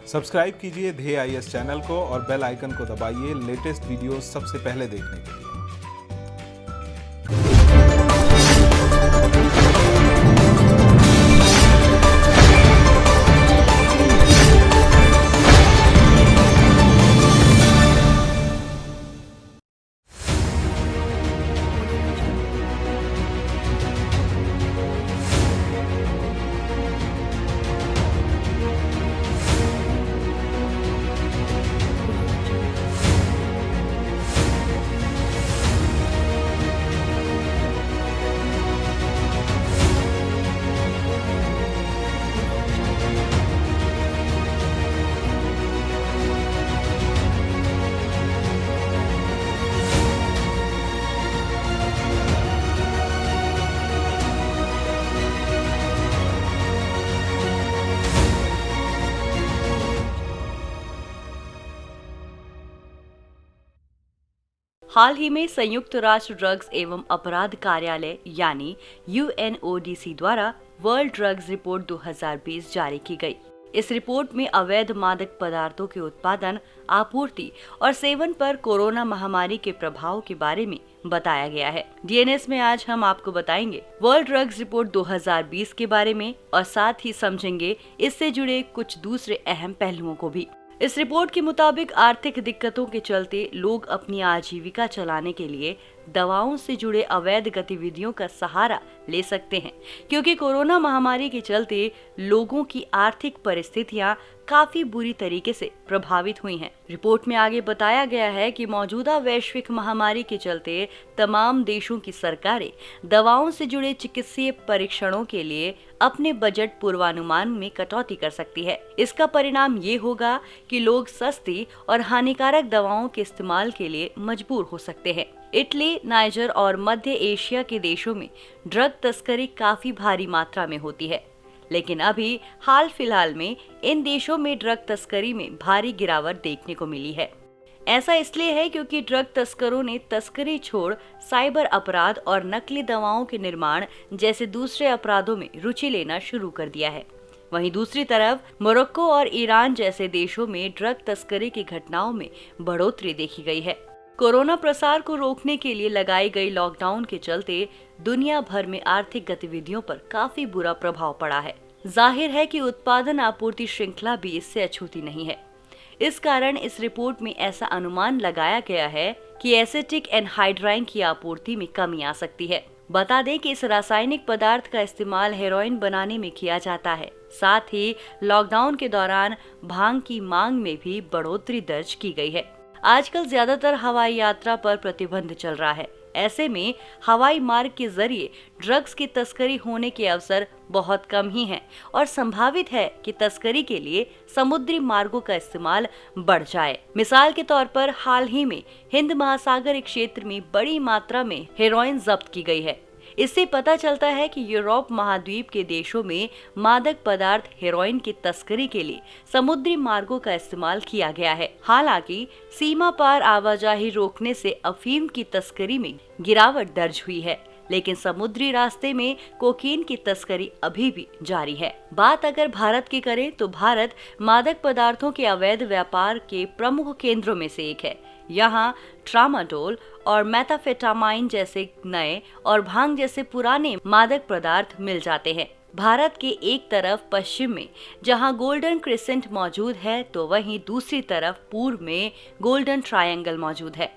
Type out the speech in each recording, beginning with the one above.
Subscribe कीजिए ध्येय IAS channel को और बेल आइकन को दबाइए लेटेस्ट वीडियो सबसे पहले देखने के लिए। हाल ही में संयुक्त राष्ट्र ड्रग्स एवं अपराध कार्यालय यानी UNODC द्वारा वर्ल्ड ड्रग्स रिपोर्ट 2020 जारी की गई। इस रिपोर्ट में अवैध मादक पदार्थों के उत्पादन, आपूर्ति और सेवन पर कोरोना महामारी के प्रभाव के बारे में बताया गया है। DNS में आज हम आपको बताएंगे वर्ल्ड ड्रग्स रिपोर्ट 2020 के बारे में और साथ ही समझेंगे इससे जुड़े कुछ दूसरे अहम पहलुओं को भी। इस रिपोर्ट के मुताबिक आर्थिक दिक्कतों के चलते लोग अपनी आजीविका चलाने के लिए दवाओं से जुड़े अवैध गतिविधियों का सहारा ले सकते हैं, क्योंकि कोरोना महामारी के चलते लोगों की आर्थिक परिस्थितियां काफी बुरी तरीके से प्रभावित हुई हैं। रिपोर्ट में आगे बताया गया है कि मौजूदा वैश्विक महामारी के चलते तमाम देशों की सरकारें दवाओं से जुड़े चिकित्सीय परीक्षणों के लिए अपने बजट पूर्वानुमान में कटौती कर सकती है। इसका परिणाम ये होगा कि लोग सस्ती और हानिकारक दवाओं के इस्तेमाल के लिए मजबूर हो सकते हैं। इटली, नाइजर और मध्य एशिया के देशों में ड्रग तस्करी काफी भारी मात्रा में होती है, लेकिन अभी हाल फिलहाल में इन देशों में ड्रग तस्करी में भारी गिरावट देखने को मिली है। ऐसा इसलिए है क्योंकि ड्रग तस्करों ने तस्करी छोड़ साइबर अपराध और नकली दवाओं के निर्माण जैसे दूसरे अपराधों में रुचि लेना शुरू कर दिया है। वहीं दूसरी तरफ मोरक्को और ईरान जैसे देशों में ड्रग तस्करी की घटनाओं में बढ़ोतरी देखी गई है। कोरोना प्रसार को रोकने के लिए लगाई गई लॉकडाउन के चलते दुनिया भर में आर्थिक गतिविधियों पर काफी बुरा प्रभाव पड़ा है। जाहिर है कि उत्पादन आपूर्ति श्रृंखला भी इससे अछूती नहीं है। इस कारण इस रिपोर्ट में ऐसा अनुमान लगाया गया है कि एसिटिक एनहाइड्राइन की आपूर्ति में कमी आ सकती है। बता दें कि इस रासायनिक पदार्थ का इस्तेमाल हेरोइन बनाने में किया जाता है। साथ ही लॉकडाउन के दौरान भांग की मांग में भी बढ़ोतरी दर्ज की गई है। आजकल ज्यादातर हवाई यात्रा पर प्रतिबंध चल रहा है। ऐसे में हवाई मार्ग के जरिए ड्रग्स की तस्करी होने के अवसर बहुत कम ही हैं और संभावित है कि तस्करी के लिए समुद्री मार्गों का इस्तेमाल बढ़ जाए। मिसाल के तौर पर हाल ही में हिंद महासागर क्षेत्र में बड़ी मात्रा में हेरोइन जब्त की गई है। इससे पता चलता है कि यूरोप महाद्वीप के देशों में मादक पदार्थ हेरोइन की तस्करी के लिए समुद्री मार्गों का इस्तेमाल किया गया है। हालांकि सीमा पार आवाजाही रोकने से अफीम की तस्करी में गिरावट दर्ज हुई है, लेकिन समुद्री रास्ते में कोकीन की तस्करी अभी भी जारी है। बात अगर भारत की करें तो भारत मादक पदार्थों के अवैध व्यापार के प्रमुख केंद्रों में से एक है। यहाँ ट्रामाडोल और मेथाफेटामाइन जैसे नए और भांग जैसे पुराने मादक पदार्थ मिल जाते हैं। भारत के एक तरफ पश्चिम में जहां गोल्डन क्रिसेंट मौजूद है, तो वहीं दूसरी तरफ पूर्व में गोल्डन ट्रायंगल मौजूद है।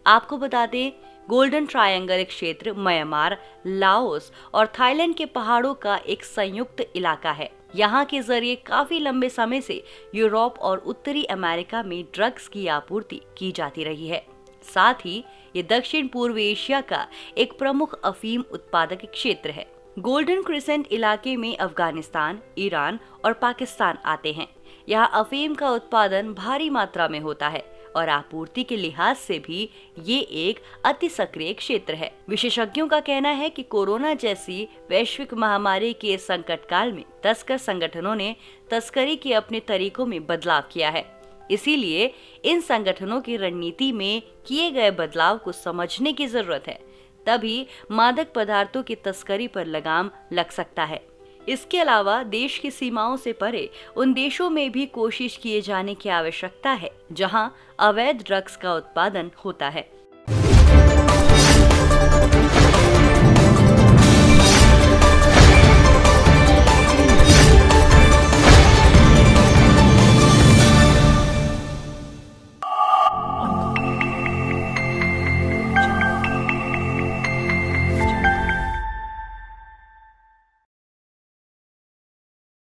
आपको बता दें, गोल्डन ट्रायंगल क्षेत्र म्यांमार, लाओस और थाईलैंड के पहाड़ों का एक संयुक्त इलाका है। यहाँ के जरिए काफी लंबे समय से यूरोप और उत्तरी अमेरिका में ड्रग्स की आपूर्ति की जाती रही है। साथ ही ये दक्षिण पूर्व एशिया का एक प्रमुख अफीम उत्पादक क्षेत्र है। गोल्डन क्रिसेंट इलाके में अफगानिस्तान, ईरान और पाकिस्तान आते हैं। यहाँ अफीम का उत्पादन भारी मात्रा में होता है और आपूर्ति के लिहाज से भी ये एक अति सक्रिय क्षेत्र है। विशेषज्ञों का कहना है कि कोरोना जैसी वैश्विक महामारी के संकट काल में तस्कर संगठनों ने तस्करी के अपने तरीकों में बदलाव किया है। इसीलिए इन संगठनों की रणनीति में किए गए बदलाव को समझने की जरूरत है, तभी मादक पदार्थों की तस्करी पर लगाम लग सकता है। इसके अलावा देश की सीमाओं से परे उन देशों में भी कोशिश किए जाने की आवश्यकता है जहां अवैध ड्रग्स का उत्पादन होता है।